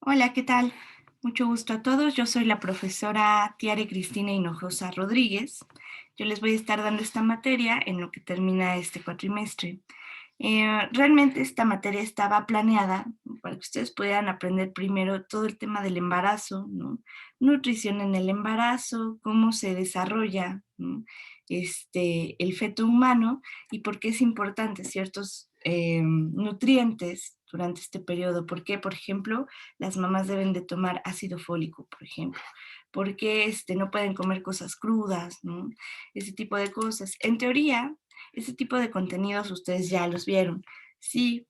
Hola, ¿qué tal? Mucho gusto a todos. Yo soy la profesora Tiare Cristina Hinojosa Rodríguez. Yo les voy a estar dando esta materia en lo que termina este cuatrimestre. Realmente esta materia estaba planeada para que ustedes puedan aprender primero todo el tema del embarazo, ¿no? Nutrición en el embarazo, cómo se desarrolla, ¿no? El feto humano y por qué es importante ciertos nutrientes durante este periodo. ¿Por qué, por ejemplo, las mamás deben de tomar ácido fólico, por ejemplo? ¿Por qué no pueden comer cosas crudas, ¿no? Ese tipo de cosas. En teoría, ese tipo de contenidos ustedes ya los vieron. Sí,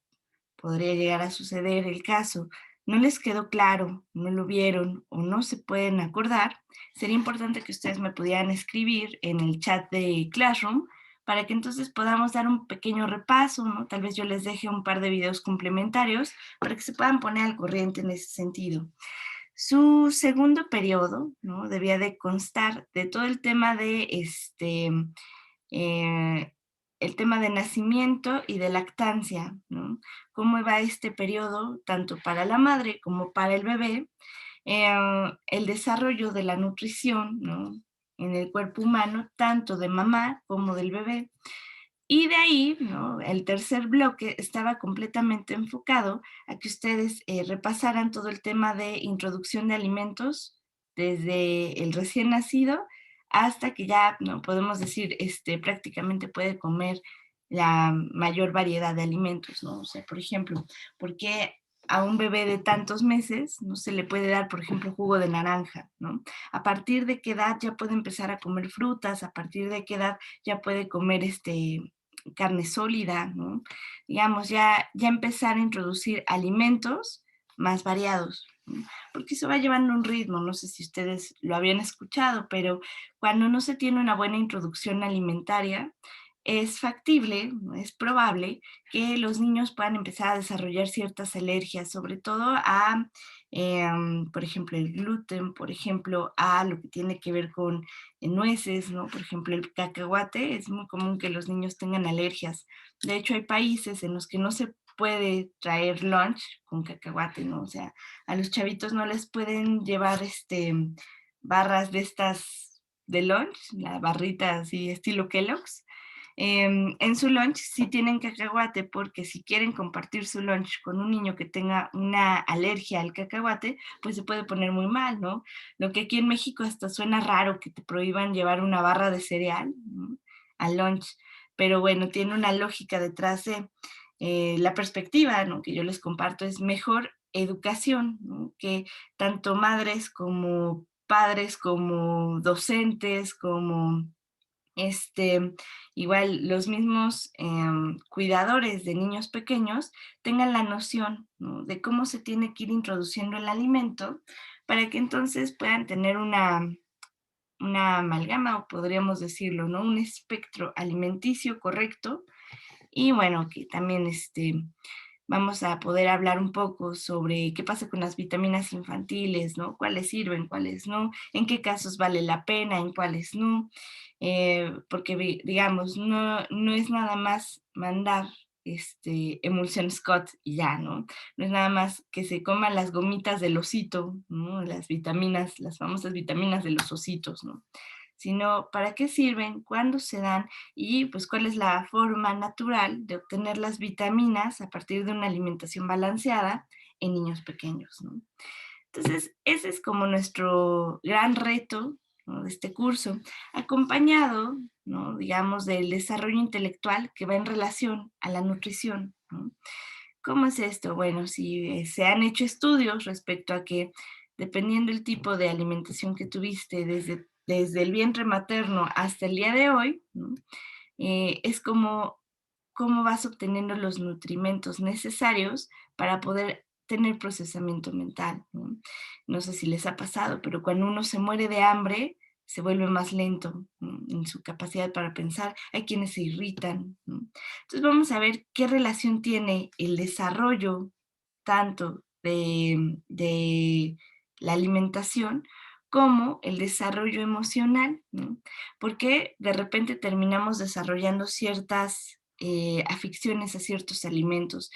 podría llegar a suceder el caso. No les quedó claro, no lo vieron o no se pueden acordar, sería importante que ustedes me pudieran escribir en el chat de Classroom para que entonces podamos dar un pequeño repaso, ¿no? Tal vez yo les deje un par de videos complementarios para que se puedan poner al corriente en ese sentido. Su segundo periodo, ¿no? Debía de constar de todo el tema de eh, el tema de nacimiento y de lactancia, ¿no? Cómo va este periodo, tanto para la madre como para el bebé, el desarrollo de la nutrición, ¿no? En el cuerpo humano, tanto de mamá como del bebé. Y de ahí, ¿no? El tercer bloque estaba completamente enfocado a que ustedes repasaran todo el tema de introducción de alimentos desde el recién nacido hasta que ya, no podemos decir, prácticamente puede comer la mayor variedad de alimentos, ¿no? O sea, por ejemplo, ¿por qué a un bebé de tantos meses no se le puede dar, por ejemplo, jugo de naranja, ¿no? A partir de qué edad ya puede empezar a comer frutas, a partir de qué edad ya puede comer carne sólida, ¿no? Digamos, ya empezar a introducir alimentos más variados, ¿no? Porque eso va llevando un ritmo, no sé si ustedes lo habían escuchado, pero cuando no se tiene una buena introducción alimentaria, es factible, ¿no? Es probable que los niños puedan empezar a desarrollar ciertas alergias, sobre todo a, por ejemplo, el gluten, por ejemplo, a lo que tiene que ver con nueces, ¿no? Por ejemplo, el cacahuate, es muy común que los niños tengan alergias. De hecho, hay países en los que no se puede traer lunch con cacahuate, ¿no? O sea, a los chavitos no les pueden llevar barras de estas de lunch, la barrita así estilo Kellogg's. En su lunch sí tienen cacahuate porque si quieren compartir su lunch con un niño que tenga una alergia al cacahuate, pues se puede poner muy mal, ¿no? Lo que aquí en México hasta suena raro que te prohíban llevar una barra de cereal, ¿no? Al lunch, pero bueno, tiene una lógica detrás de la perspectiva, ¿no? Que yo les comparto es mejor educación, ¿no? Que tanto madres como padres, como docentes, como este, igual los mismos cuidadores de niños pequeños tengan la noción, ¿no? De cómo se tiene que ir introduciendo el alimento para que entonces puedan tener una amalgama, o podríamos decirlo, ¿no? Un espectro alimenticio correcto. Y bueno, que también vamos a poder hablar un poco sobre qué pasa con las vitaminas infantiles, ¿no? Cuáles sirven, cuáles no, en qué casos vale la pena, en cuáles no, porque digamos, no es nada más mandar emulsión Scott y ya, ¿no? No es nada más que se coman las gomitas del osito, ¿no? Las vitaminas, las famosas vitaminas de los ositos, ¿no? Sino para qué sirven, cuándo se dan y pues cuál es la forma natural de obtener las vitaminas a partir de una alimentación balanceada en niños pequeños, ¿no? Entonces, ese es como nuestro gran reto, ¿no? De este curso, acompañado, ¿no? Digamos, del desarrollo intelectual que va en relación a la nutrición, ¿no? ¿Cómo es esto? Bueno, si se han hecho estudios respecto a que dependiendo el tipo de alimentación que tuviste desde el vientre materno hasta el día de hoy, ¿no? Es como cómo vas obteniendo los nutrimentos necesarios para poder tener procesamiento mental, ¿no? No sé si les ha pasado, pero cuando uno se muere de hambre, se vuelve más lento, ¿no? En su capacidad para pensar. Hay quienes se irritan, ¿no? Entonces vamos a ver qué relación tiene el desarrollo tanto de la alimentación como el desarrollo emocional, ¿no? Porque de repente terminamos desarrollando ciertas aficiones a ciertos alimentos.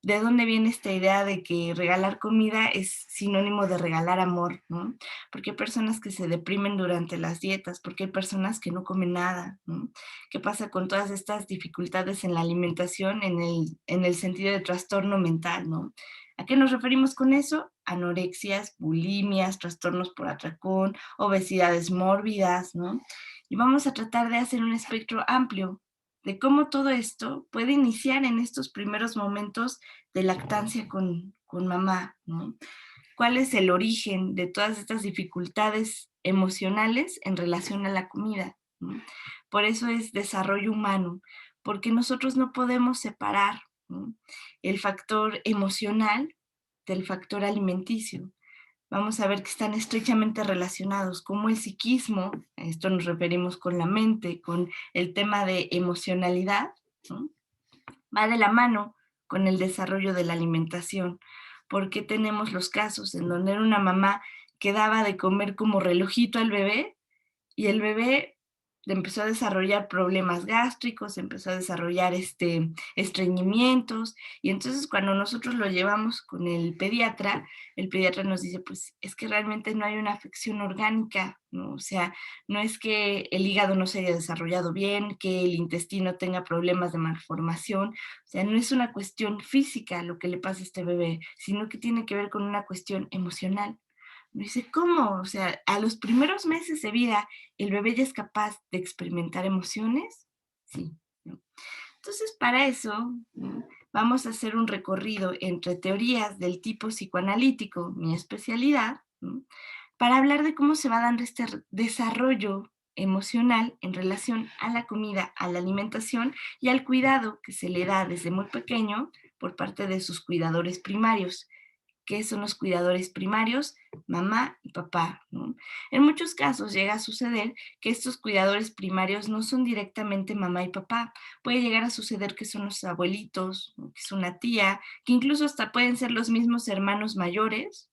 de dónde viene esta idea de que regalar comida es sinónimo de regalar amor, ¿no? Porque hay personas que se deprimen durante las dietas, porque hay personas que no comen nada, ¿no? ¿Qué pasa con todas estas dificultades en la alimentación en el sentido de trastorno mental, ¿no? ¿A qué nos referimos con eso? Anorexias, bulimias, trastornos por atracón, obesidades mórbidas, ¿no? Y vamos a tratar de hacer un espectro amplio de cómo todo esto puede iniciar en estos primeros momentos de lactancia con mamá, ¿no? ¿Cuál es el origen de todas estas dificultades emocionales en relación a la comida? ¿No? Por eso es desarrollo humano, porque nosotros no podemos separar, ¿no?, el factor emocional del factor alimenticio. Vamos a ver que están estrechamente relacionados, como el psiquismo, a esto nos referimos con la mente, con el tema de emocionalidad, ¿no?, va de la mano con el desarrollo de la alimentación, porque tenemos los casos en donde era una mamá que daba de comer como relojito al bebé y el bebé empezó a desarrollar problemas gástricos, empezó a desarrollar estreñimientos, y entonces cuando nosotros lo llevamos con el pediatra nos dice, pues es que realmente no hay una afección orgánica, ¿no? O sea, no es que el hígado no se haya desarrollado bien, que el intestino tenga problemas de malformación, o sea, no es una cuestión física lo que le pasa a este bebé, sino que tiene que ver con una cuestión emocional. Me dice, ¿cómo? O sea, a los primeros meses de vida, ¿el bebé ya es capaz de experimentar emociones? Sí, ¿no? Entonces, para eso, ¿no?, vamos a hacer un recorrido entre teorías del tipo psicoanalítico, mi especialidad, ¿no?, para hablar de cómo se va dando este desarrollo emocional en relación a la comida, a la alimentación y al cuidado que se le da desde muy pequeño por parte de sus cuidadores primarios. ¿Qué son los cuidadores primarios? Mamá y papá, ¿no? En muchos casos llega a suceder que estos cuidadores primarios no son directamente mamá y papá. Puede llegar a suceder que son los abuelitos, ¿no?, que es una tía, que incluso hasta pueden ser los mismos hermanos mayores,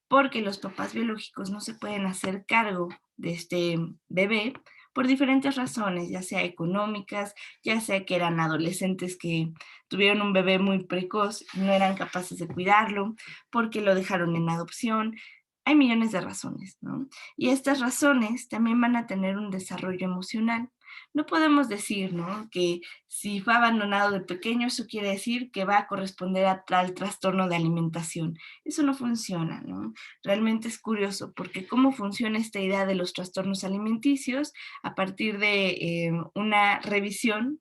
porque los papás biológicos no se pueden hacer cargo de este bebé por diferentes razones, ya sea económicas, ya sea que eran adolescentes que tuvieron un bebé muy precoz y no eran capaces de cuidarlo, porque lo dejaron en adopción. Hay millones de razones, ¿no? Y estas razones también van a tener un desarrollo emocional. No podemos decir, ¿no?, que si fue abandonado de pequeño, eso quiere decir que va a corresponder a tal trastorno de alimentación. Eso no funciona, ¿no? Realmente es curioso porque cómo funciona esta idea de los trastornos alimenticios a partir de una revisión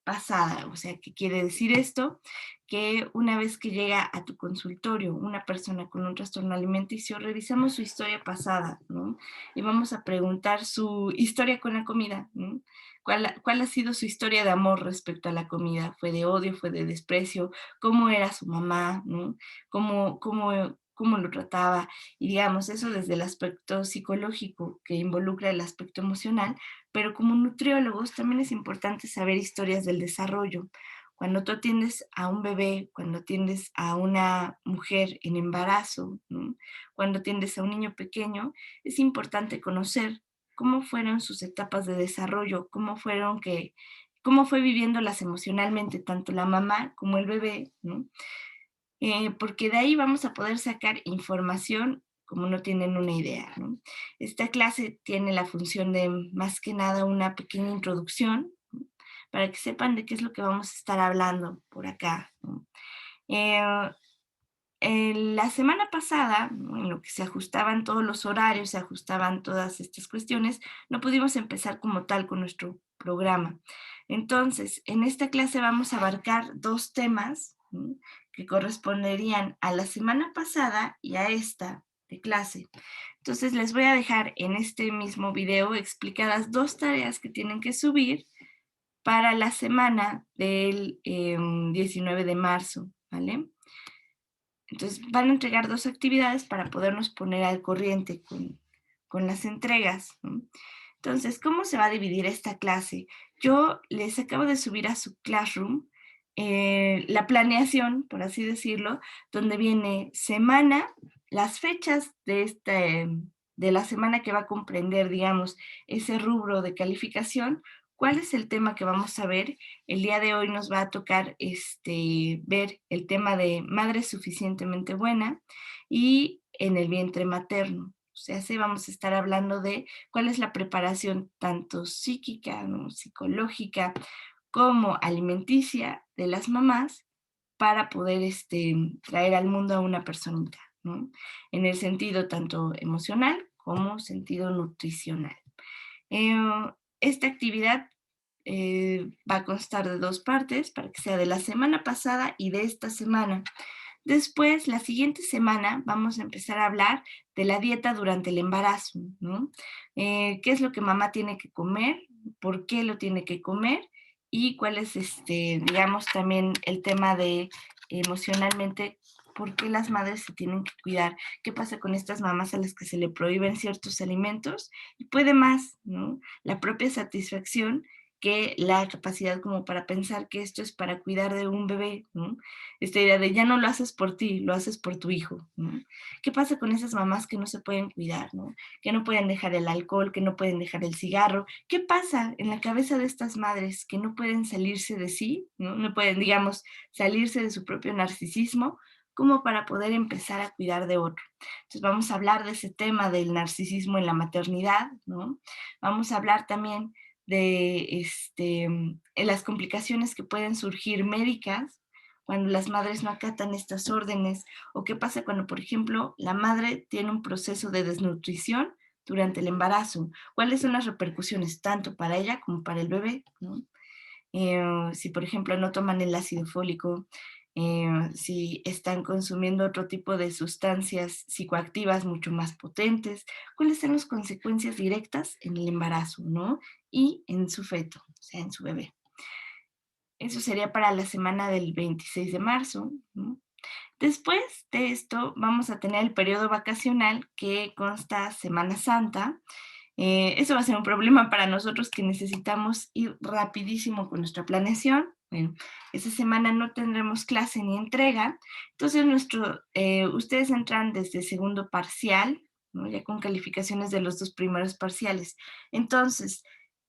pasada. O sea, ¿qué quiere decir esto? Que una vez que llega a tu consultorio una persona con un trastorno alimenticio, revisamos su historia pasada, ¿no? Y vamos a preguntar su historia con la comida, ¿no? ¿Cuál ha sido su historia de amor respecto a la comida? ¿Fue de odio? ¿Fue de desprecio? ¿Cómo era su mamá? ¿No? ¿Cómo lo trataba? Y digamos, eso desde el aspecto psicológico que involucra el aspecto emocional, pero como nutriólogos también es importante saber historias del desarrollo. Cuando tú atiendes a un bebé, cuando atiendes a una mujer en embarazo, ¿no?, cuando atiendes a un niño pequeño, es importante conocer cómo fueron sus etapas de desarrollo, cómo fue viviéndolas emocionalmente, tanto la mamá como el bebé, ¿no? Porque de ahí vamos a poder sacar información como no tienen una idea, ¿no? Esta clase tiene la función de, más que nada, una pequeña introducción, ¿no?, para que sepan de qué es lo que vamos a estar hablando por acá, ¿no? Eh, la semana pasada, ¿no?, en lo que se ajustaban todos los horarios, se ajustaban todas estas cuestiones, no pudimos empezar como tal con nuestro programa. Entonces, en esta clase vamos a abarcar dos temas, ¿no?, que corresponderían a la semana pasada y a esta de clase. Entonces, les voy a dejar en este mismo video explicadas dos tareas que tienen que subir para la semana del 19 de marzo, ¿vale? Entonces, van a entregar dos actividades para podernos poner al corriente con las entregas, ¿no? Entonces, ¿cómo se va a dividir esta clase? Yo les acabo de subir a su Classroom la planeación, por así decirlo, donde viene semana, las fechas de la semana que va a comprender, digamos, ese rubro de calificación, ¿Cuál es el tema que vamos a ver? El día de hoy nos va a tocar ver el tema de madre suficientemente buena y en el vientre materno. O sea, sí vamos a estar hablando de cuál es la preparación tanto psíquica, ¿no? Psicológica, como alimenticia de las mamás para poder traer al mundo a una personita, ¿no? En el sentido tanto emocional como sentido nutricional. Eh, esta actividad va a constar de 2 partes para que sea de la semana pasada y de esta semana. Después, la siguiente semana, vamos a empezar a hablar de la dieta durante el embarazo, ¿no? ¿Qué es lo que mamá tiene que comer? ¿Por qué lo tiene que comer? Y cuál es, digamos, también el tema de emocionalmente, por qué las madres se tienen que cuidar, qué pasa con estas mamás a las que se le prohíben ciertos alimentos y puede más, ¿no? La propia satisfacción que la capacidad como para pensar que esto es para cuidar de un bebé, ¿no? Esta idea de ya no lo haces por ti, lo haces por tu hijo, ¿no? ¿Qué pasa con esas mamás que no se pueden cuidar, ¿no? Que no pueden dejar el alcohol, que no pueden dejar el cigarro? ¿Qué pasa en la cabeza de estas madres que no pueden salirse de sí, ¿no? No pueden, digamos, salirse de su propio narcisismo como para poder empezar a cuidar de otro? Entonces vamos a hablar de ese tema del narcisismo en la maternidad, ¿no? Vamos a hablar también de las complicaciones que pueden surgir médicas cuando las madres no acatan estas órdenes, o qué pasa cuando, por ejemplo, la madre tiene un proceso de desnutrición durante el embarazo, cuáles son las repercusiones tanto para ella como para el bebé, ¿no? Si, por ejemplo, no toman el ácido fólico, si están consumiendo otro tipo de sustancias psicoactivas mucho más potentes, cuáles son las consecuencias directas en el embarazo, ¿no? Y en su feto, o sea, en su bebé. Eso sería para la semana del 26 de marzo, ¿no? Después de esto vamos a tener el periodo vacacional que consta Semana Santa. Eso va a ser un problema para nosotros que necesitamos ir rapidísimo con nuestra planeación. Bueno, esa semana no tendremos clase ni entrega, entonces ustedes entran desde segundo parcial, ¿no? Ya con calificaciones de los 2 primeros parciales. Entonces,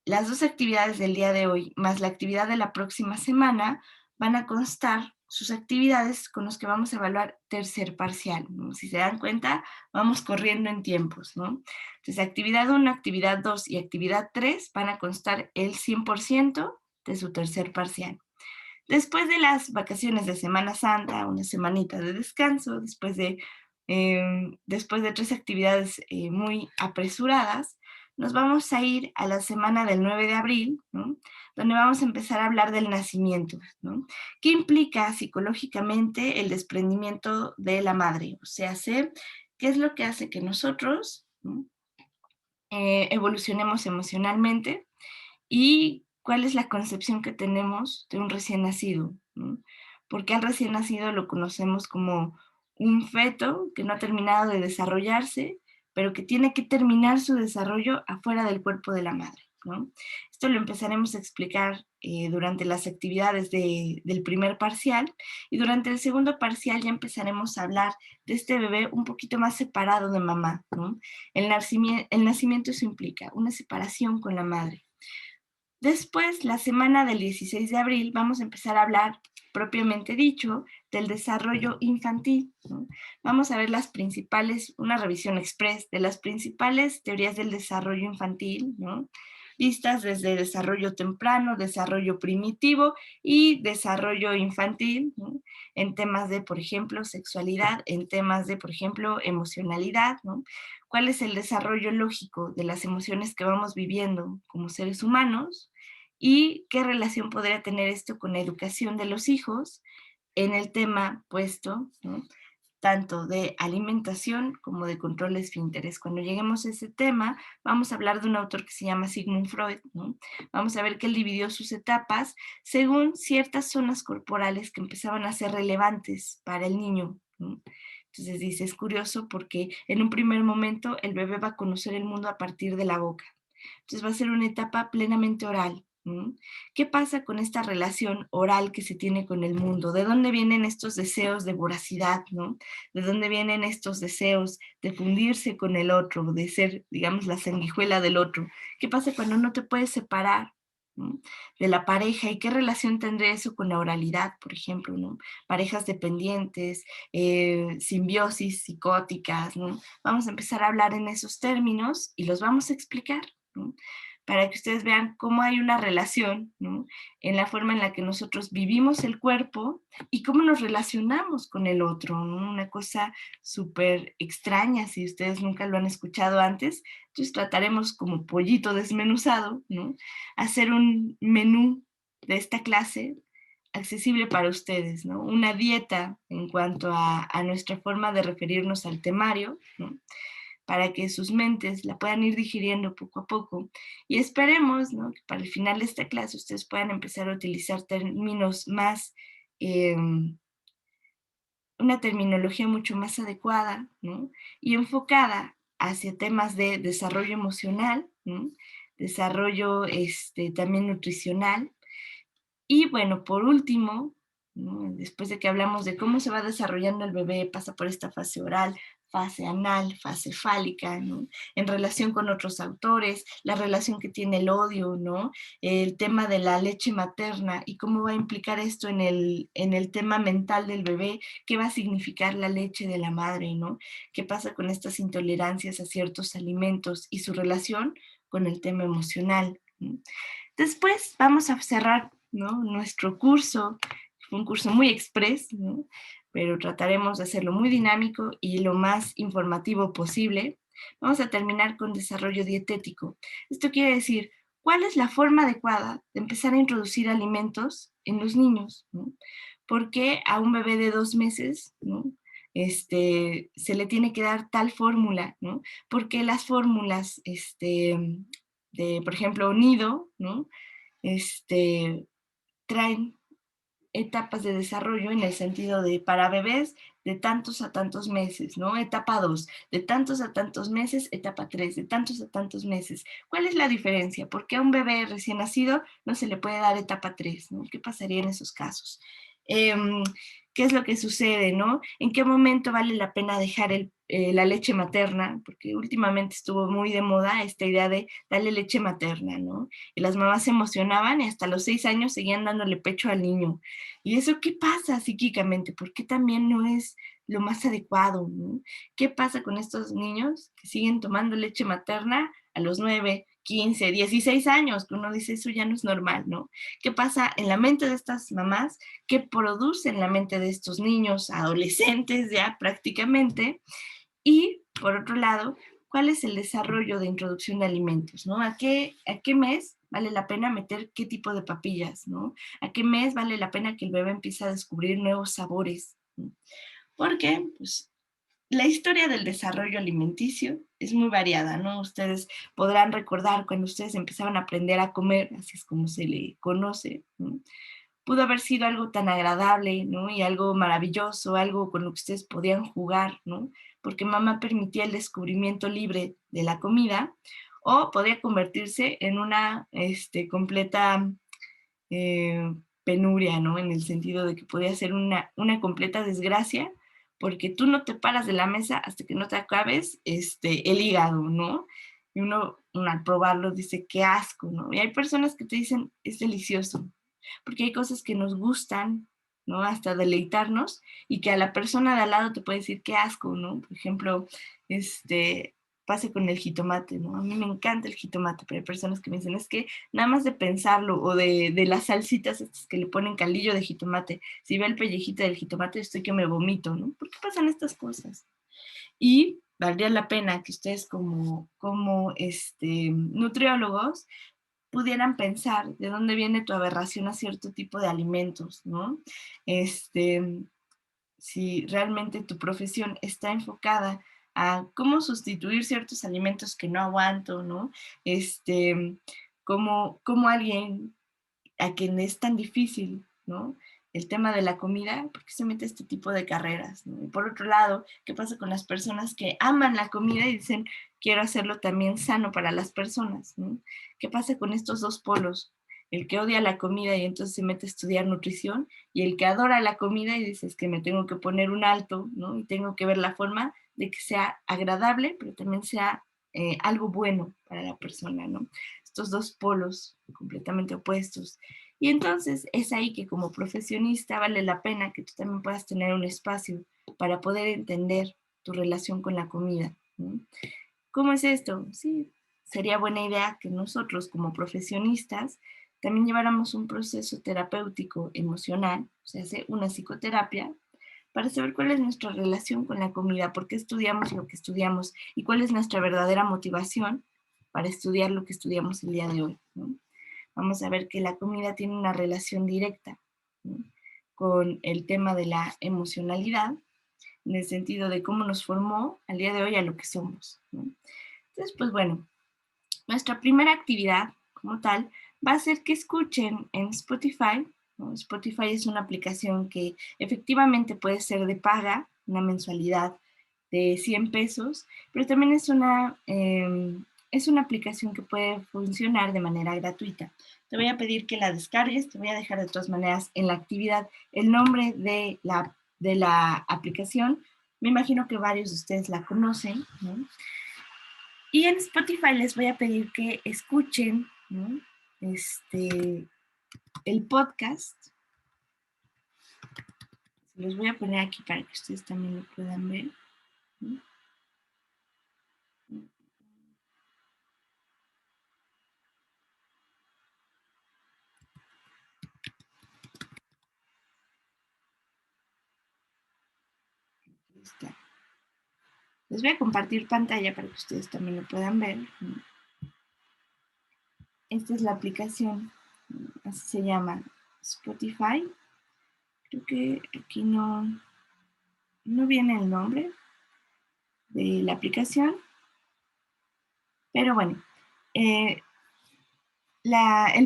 las 2 actividades del día de hoy, más la actividad de la próxima semana, van a constar sus actividades con los que vamos a evaluar tercer parcial, ¿no? Si se dan cuenta, vamos corriendo en tiempos, ¿no? Entonces, actividad 1, actividad 2 y actividad 3 van a constar el 100% de su tercer parcial. Después de las vacaciones de Semana Santa, una semanita de descanso, después de 3 actividades muy apresuradas, nos vamos a ir a la semana del 9 de abril, ¿no? Donde vamos a empezar a hablar del nacimiento, ¿no? ¿Qué implica psicológicamente el desprendimiento de la madre? O sea, ¿qué es lo que hace que nosotros, ¿no? Evolucionemos emocionalmente y cuál es la concepción que tenemos de un recién nacido, ¿no? Porque al recién nacido lo conocemos como un feto que no ha terminado de desarrollarse, pero que tiene que terminar su desarrollo afuera del cuerpo de la madre, ¿no? Esto lo empezaremos a explicar durante las actividades del primer parcial, y durante el segundo parcial ya empezaremos a hablar de este bebé un poquito más separado de mamá, ¿no? El nacimiento eso implica una separación con la madre. Después, la semana del 16 de abril, vamos a empezar a hablar, propiamente dicho, del desarrollo infantil, ¿no? Vamos a ver una revisión express de las principales teorías del desarrollo infantil, ¿no? Vistas desde desarrollo temprano, desarrollo primitivo y desarrollo infantil, ¿no? En temas de, por ejemplo, sexualidad, en temas de, por ejemplo, emocionalidad, ¿no? ¿Cuál es el desarrollo lógico de las emociones que vamos viviendo como seres humanos? ¿Y qué relación podría tener esto con la educación de los hijos en el tema puesto, ¿no? Tanto de alimentación como de control de esfínteres? Cuando lleguemos a ese tema, vamos a hablar de un autor que se llama Sigmund Freud, ¿no? Vamos a ver que él dividió sus etapas según ciertas zonas corporales que empezaban a ser relevantes para el niño, ¿no? Entonces dice, es curioso porque en un primer momento el bebé va a conocer el mundo a partir de la boca. Entonces va a ser una etapa plenamente oral. ¿Mm? ¿Qué pasa con esta relación oral que se tiene con el mundo? ¿De dónde vienen estos deseos de voracidad? ¿No? ¿De dónde vienen estos deseos de fundirse con el otro, de ser, digamos, la sanguijuela del otro? ¿Qué pasa cuando no te puedes separar ¿no? De la pareja y qué relación tendría eso con la oralidad, por ejemplo, ¿no? Parejas dependientes, simbiosis psicóticas, ¿no? Vamos a empezar a hablar en esos términos y los vamos a explicar, ¿no? Para que ustedes vean cómo hay una relación, ¿no? En la forma en la que nosotros vivimos el cuerpo y cómo nos relacionamos con el otro, ¿no? Una cosa súper extraña, si ustedes nunca lo han escuchado antes, entonces trataremos como pollito desmenuzado, ¿no? Hacer un menú de esta clase accesible para ustedes, ¿no? Una dieta en cuanto a nuestra forma de referirnos al temario, ¿no? Para que sus mentes la puedan ir digiriendo poco a poco. Y esperemos, ¿no? Que para el final de esta clase ustedes puedan empezar a utilizar términos más, eh, una terminología mucho más adecuada, ¿no? Y enfocada hacia temas de desarrollo emocional, ¿no? Desarrollo también nutricional. Y bueno, por último, ¿no? Después de que hablamos de cómo se va desarrollando el bebé, pasa por esta fase oral, fase anal, fase fálica, ¿no? En relación con otros autores, la relación que tiene el odio, ¿no? El tema de la leche materna y cómo va a implicar esto en el tema mental del bebé, qué va a significar la leche de la madre, ¿no? ¿Qué pasa con estas intolerancias a ciertos alimentos y su relación con el tema emocional, ¿no? Después vamos a cerrar, ¿no? Nuestro curso. Fue un curso muy express, ¿no? Pero trataremos de hacerlo muy dinámico y lo más informativo posible. Vamos a terminar con desarrollo dietético. Esto quiere decir, ¿cuál es la forma adecuada de empezar a introducir alimentos en los niños, ¿no? ¿Por qué a un bebé de 2 meses, ¿no? Se le tiene que dar tal fórmula, ¿no? Porque las fórmulas de, por ejemplo, nido, ¿no? este, Traen etapas de desarrollo en el sentido de para bebés de tantos a tantos meses, ¿no? Etapa 2 de tantos a tantos meses, etapa 3 de tantos a tantos meses. ¿Cuál es la diferencia? ¿Por qué a un bebé recién nacido no se le puede dar etapa 3? ¿No? ¿Qué pasaría en esos casos? ¿Qué es lo que sucede, no? ¿En qué momento vale la pena dejar la leche materna? Porque últimamente estuvo muy de moda esta idea de darle leche materna, ¿no? Y las mamás se emocionaban y hasta los 6 años seguían dándole pecho al niño. ¿Y eso qué pasa psíquicamente? ¿Por qué también no es lo más adecuado, ¿no? ¿Qué pasa con estos niños que siguen tomando leche materna a los 9, 15, 16 años? Que uno dice, eso ya no es normal, ¿no? ¿Qué pasa en la mente de estas mamás? ¿Qué produce en la mente de estos niños, adolescentes ya prácticamente? Y, por otro lado, ¿cuál es el desarrollo de introducción de alimentos, ¿no? A qué mes vale la pena meter qué tipo de papillas, ¿no? ¿A qué mes vale la pena que el bebé empiece a descubrir nuevos sabores? ¿No? Porque, pues, la historia del desarrollo alimenticio es muy variada, ¿no? Ustedes podrán recordar cuando ustedes empezaban a aprender a comer, así es como se le conoce, ¿no? Pudo haber sido algo tan agradable, ¿no? Y algo maravilloso, algo con lo que ustedes podían jugar, ¿no? Porque mamá permitía el descubrimiento libre de la comida, o podía convertirse en una completa penuria, ¿no? En el sentido de que podía ser una completa desgracia, porque tú no te paras de la mesa hasta que no te acabes el hígado, ¿no? Y uno al probarlo dice, qué asco, ¿no? Y hay personas que te dicen, es delicioso, porque hay cosas que nos gustan, ¿no? Hasta deleitarnos, y que a la persona de al lado te puede decir qué asco, ¿no? Por ejemplo, pase con el jitomate, ¿no? A mí me encanta el jitomate, pero hay personas que me dicen, es que nada más de pensarlo, o de las salsitas estas que le ponen caldillo de jitomate, si ve el pellejito del jitomate estoy que me vomito, ¿no? ¿Por qué pasan estas cosas? Y valdría la pena que ustedes como nutriólogos pudieran pensar de dónde viene tu aberración a cierto tipo de alimentos, ¿no? Si realmente tu profesión está enfocada a cómo sustituir ciertos alimentos que no aguanto, ¿no? Como alguien a quien es tan difícil, ¿no? El tema de la comida, ¿por qué se mete este tipo de carreras? ¿No? Y por otro lado, ¿qué pasa con las personas que aman la comida y dicen, quiero hacerlo también sano para las personas? ¿No? ¿Qué pasa con estos dos polos? El que odia la comida y entonces se mete a estudiar nutrición, y el que adora la comida y dice, es que me tengo que poner un alto, ¿no? Y tengo que ver la forma de que sea agradable, pero también sea algo bueno para la persona, ¿no? estos dos polos completamente opuestos. Y entonces es ahí que como profesionista vale la pena que tú también puedas tener un espacio para poder entender tu relación con la comida, ¿no? ¿Cómo es esto? Sí, sería buena idea que nosotros como profesionistas también lleváramos un proceso terapéutico emocional, o sea, una psicoterapia, para saber cuál es nuestra relación con la comida, por qué estudiamos lo que estudiamos y cuál es nuestra verdadera motivación para estudiar lo que estudiamos el día de hoy, ¿no? Vamos a ver que la comida tiene una relación directa, ¿no?, con el tema de la emocionalidad, en el sentido de cómo nos formó al día de hoy a lo que somos, ¿no? Entonces, pues bueno, nuestra primera actividad como tal va a ser que escuchen en Spotify, ¿no? Spotify es una aplicación que efectivamente puede ser de paga, una mensualidad de 100 pesos, pero también es una aplicación que puede funcionar de manera gratuita. Te voy a pedir que la descargues, te voy a dejar de todas maneras en la actividad el nombre de la aplicación. Me imagino que varios de ustedes la conocen, ¿no? Y en Spotify les voy a pedir que escuchen, ¿no?, el podcast. Los voy a poner aquí para que ustedes también lo puedan ver, ¿no? Está. Les voy a compartir pantalla para que ustedes también lo puedan ver, ¿no? Esta es la aplicación, ¿no?, así se llama, Spotify. Creo que aquí no viene el nombre de la aplicación, pero bueno, el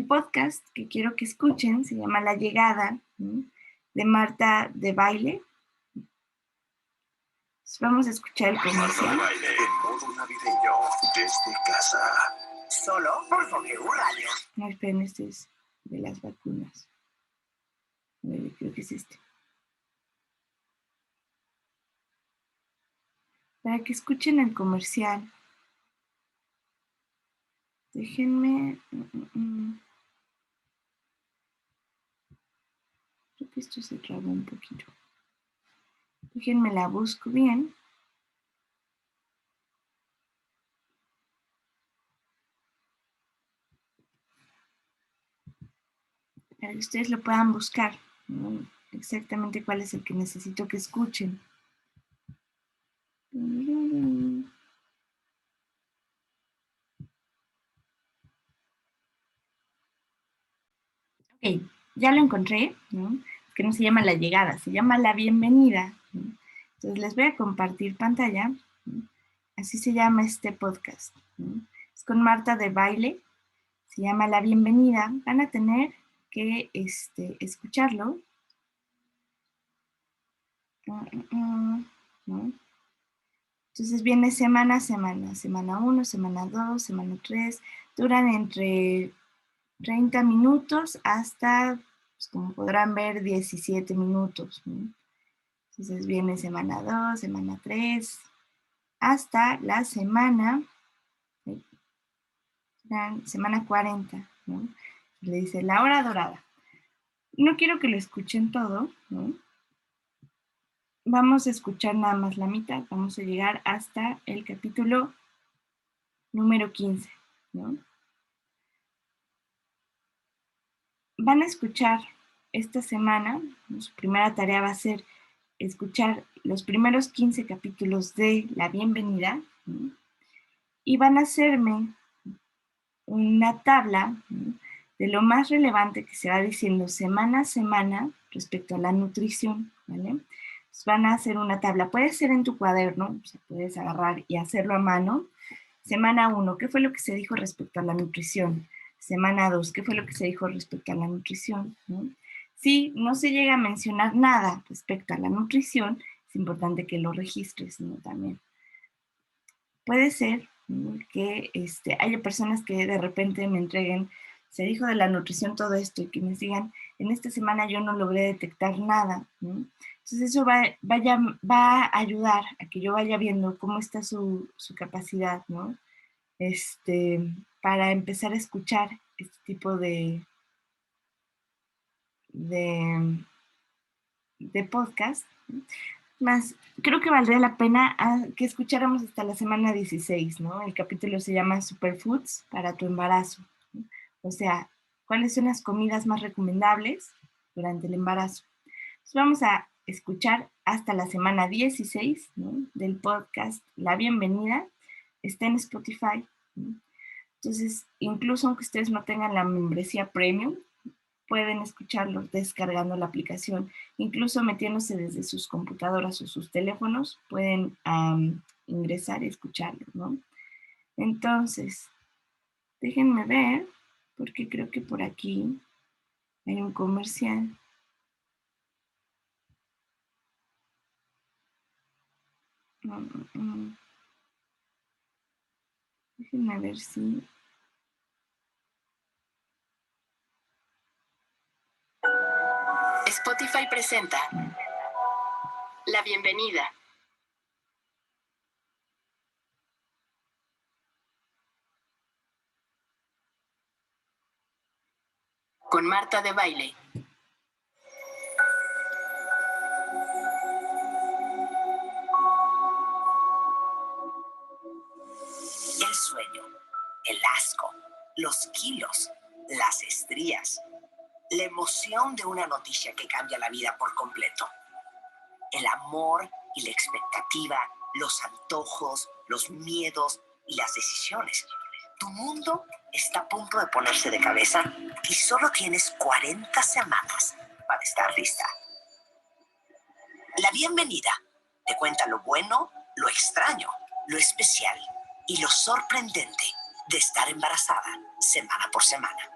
podcast que quiero que escuchen se llama La Llegada, ¿no?, de Marta de Baile. Entonces vamos a escuchar el comercial. Marta de Baile en modo navideño desde casa. Solo por W Radio. No, esperen, este es de las vacunas. Creo que es este. Para que escuchen el comercial. Déjenme. Creo que esto se trabó un poquito. Déjenme la busco bien. Para que ustedes lo puedan buscar, ¿no?, exactamente cuál es el que necesito que escuchen. Ok, ya lo encontré, ¿no? Que no se llama La Llegada, se llama La Bienvenida, ¿no? Entonces les voy a compartir pantalla, ¿no? Así se llama este podcast, ¿no? Es con Marta de Baile, se llama La Bienvenida. Van a tener que escucharlo, ¿no? Entonces viene semana a semana, semana 1, semana 2, semana 3, duran entre 30 minutos hasta, pues, como podrán ver, 17 minutos, ¿no? Entonces viene semana 2, semana 3, hasta la semana 40, ¿no? Le dice la hora dorada. No quiero que lo escuchen todo, ¿no? Vamos a escuchar nada más la mitad, vamos a llegar hasta el capítulo número 15, ¿no? Van a escuchar esta semana, su primera tarea va a ser escuchar los primeros 15 capítulos de La Bienvenida, ¿no?, y van a hacerme una tabla, ¿no?, de lo más relevante que se va diciendo semana a semana respecto a la nutrición, ¿vale? Entonces van a hacer una tabla, puede ser en tu cuaderno, o sea, puedes agarrar y hacerlo a mano. Semana 1, ¿qué fue lo que se dijo respecto a la nutrición? Semana 2, ¿qué fue lo que se dijo respecto a la nutrición?, ¿no? Si no se llega a mencionar nada respecto a la nutrición, es importante que lo registres, ¿no?, también. Puede ser, ¿no?, que haya personas que de repente me entreguen, se dijo de la nutrición todo esto, y que me digan, en esta semana yo no logré detectar nada, ¿no? Entonces eso va a ayudar a que yo vaya viendo cómo está su capacidad, ¿no? para empezar a escuchar este tipo de, de podcast. Más, creo que valdría la pena que escucháramos hasta la semana 16, ¿no? El capítulo se llama Superfoods para tu embarazo, ¿no? O sea, ¿cuáles son las comidas más recomendables durante el embarazo? Entonces vamos a escuchar hasta la semana 16, ¿no? Del podcast La Bienvenida. Está en Spotify, ¿no? Entonces, incluso aunque ustedes no tengan la membresía premium, pueden escucharlos descargando la aplicación, incluso metiéndose desde sus computadoras o sus teléfonos, pueden ingresar y escucharlo, ¿no? Entonces, déjenme ver, porque creo que por aquí hay un comercial. Déjenme ver si... Spotify presenta La Bienvenida. Con Marta de Baile. El sueño, el asco, los kilos, las estrías, la emoción de una noticia que cambia la vida por completo. El amor y la expectativa, los antojos, los miedos y las decisiones. Tu mundo está a punto de ponerse de cabeza y solo tienes 40 semanas para estar lista. La Bienvenida te cuenta lo bueno, lo extraño, lo especial y lo sorprendente de estar embarazada semana por semana.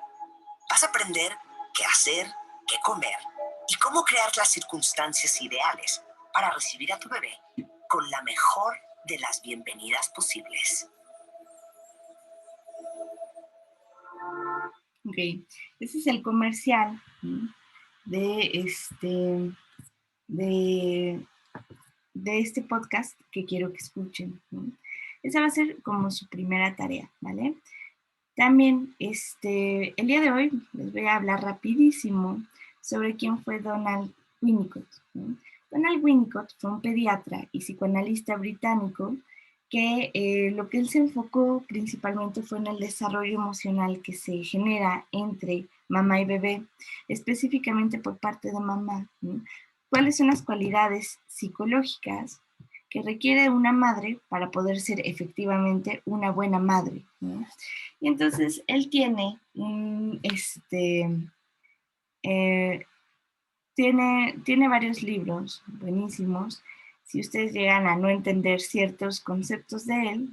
Vas a aprender qué hacer, qué comer y cómo crear las circunstancias ideales para recibir a tu bebé con la mejor de las bienvenidas posibles. Ok, ese es el comercial, ¿no? de de, de este podcast que quiero que escuchen, ¿no? Esa va a ser como su primera tarea, ¿vale? También, el día de hoy les voy a hablar rapidísimo sobre quién fue Donald Winnicott, ¿no? Donald Winnicott fue un pediatra y psicoanalista británico que lo que él se enfocó principalmente fue en el desarrollo emocional que se genera entre mamá y bebé, específicamente por parte de mamá, ¿no? ¿Cuáles son las cualidades psicológicas que requiere una madre para poder ser efectivamente una buena madre, ¿no? Y entonces él tiene eh, tiene varios libros buenísimos. Si ustedes llegan a no entender ciertos conceptos de él,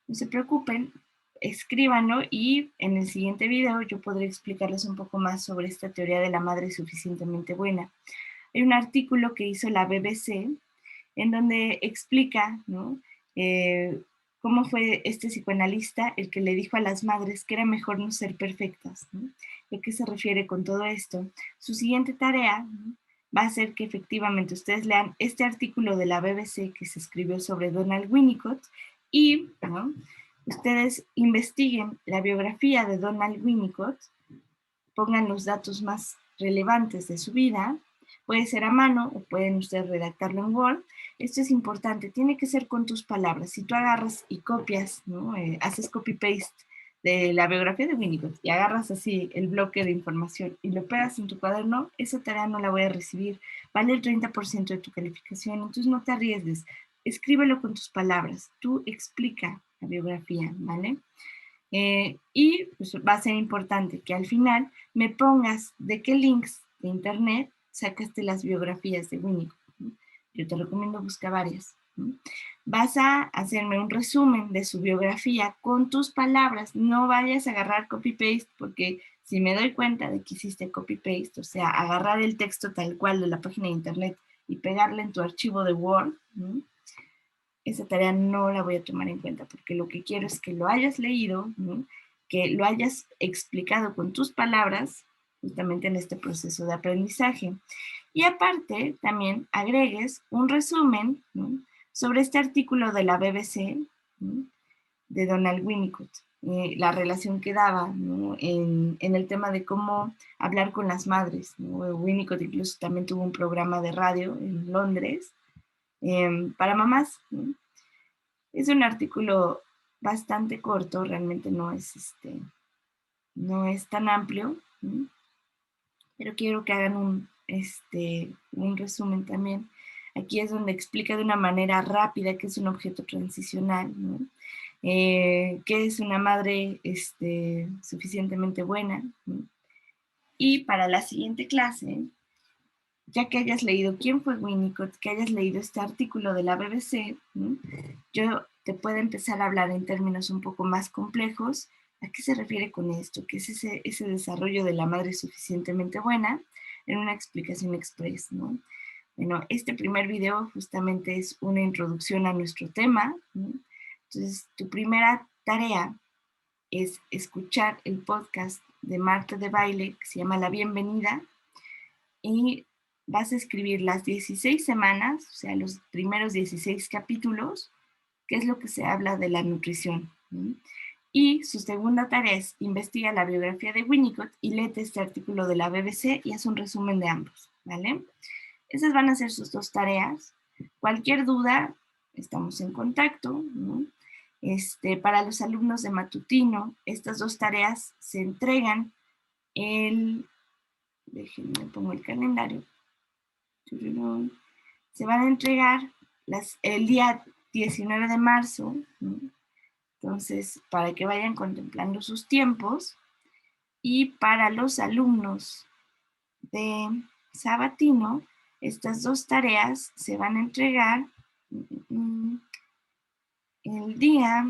no se preocupen, escríbanlo y en el siguiente video yo podré explicarles un poco más sobre esta teoría de la madre suficientemente buena. Hay un artículo que hizo la BBC en donde explica, ¿no? Cómo fue este psicoanalista el que le dijo a las madres que era mejor no ser perfectas, ¿no? ¿A qué se refiere con todo esto? Su siguiente tarea, ¿no?, va a ser que efectivamente ustedes lean este artículo de la BBC que se escribió sobre Donald Winnicott y, ¿no?, ustedes investiguen la biografía de Donald Winnicott, pongan los datos más relevantes de su vida, puede ser a mano o pueden ustedes redactarlo en Word. Esto es importante, tiene que ser con tus palabras. Si tú agarras y copias, ¿no? Haces copy-paste de la biografía de Winnicott y agarras así el bloque de información y lo pegas en tu cuaderno, esa tarea no la voy a recibir, vale el 30% de tu calificación, entonces no te arriesgues, escríbelo con tus palabras, tú explica la biografía, ¿vale? Y pues, va a ser importante que al final me pongas de qué links de internet sacaste las biografías de Winnicott, ¿no? Yo te recomiendo buscar varias, ¿no? Vas a hacerme un resumen de su biografía con tus palabras. No vayas a agarrar copy-paste porque si me doy cuenta de que hiciste copy-paste, o sea, agarrar el texto tal cual de la página de internet y pegarle en tu archivo de Word, ¿no?, esa tarea no la voy a tomar en cuenta porque lo que quiero es que lo hayas leído, ¿no?, que lo hayas explicado con tus palabras justamente en este proceso de aprendizaje. Y aparte, también agregues un resumen, ¿no?, sobre este artículo de la BBC, ¿no?, de Donald Winnicott. la relación que daba, ¿no? en el tema de cómo hablar con las madres, ¿no? Winnicott incluso también tuvo un programa de radio en Londres para mamás, ¿no? Es un artículo bastante corto, realmente no es tan amplio, ¿no? Pero quiero que hagan un resumen también. Aquí es donde explica de una manera rápida qué es un objeto transicional, ¿no? Qué es una madre suficientemente buena, ¿no? Y para la siguiente clase, ya que hayas leído quién fue Winnicott, que hayas leído este artículo de la BBC, ¿no? Yo te puedo empezar a hablar en términos un poco más complejos. ¿A qué se refiere con esto? ¿Qué es ese desarrollo de la madre suficientemente buena? En una explicación express, ¿no? Bueno, este primer video justamente es una introducción a nuestro tema, ¿no? Entonces, tu primera tarea es escuchar el podcast de Marta de Baile, que se llama La Bienvenida, y vas a escribir las 16 semanas, o sea, los primeros 16 capítulos, qué es lo que se habla de la nutrición, ¿no? Y su segunda tarea es investiga la biografía de Winnicott y léete este artículo de la BBC y haz un resumen de ambos, ¿vale? Esas van a ser sus dos tareas. Cualquier duda, estamos en contacto, ¿no? Para los alumnos de matutino, estas dos tareas se entregan déjenme pongo el calendario, se van a entregar el día 19 de marzo, ¿no? Entonces, para que vayan contemplando sus tiempos. Y para los alumnos de sabatino, estas dos tareas se van a entregar el día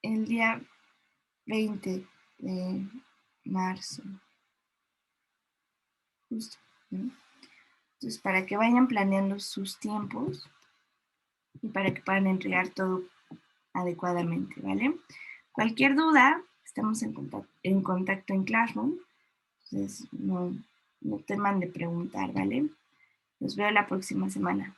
el día 20 de marzo. Justo, ¿no? Entonces, para que vayan planeando sus tiempos y para que puedan entregar todo adecuadamente, ¿vale? Cualquier duda, estamos en contacto en Classroom, entonces no teman de preguntar, ¿vale? Los veo la próxima semana.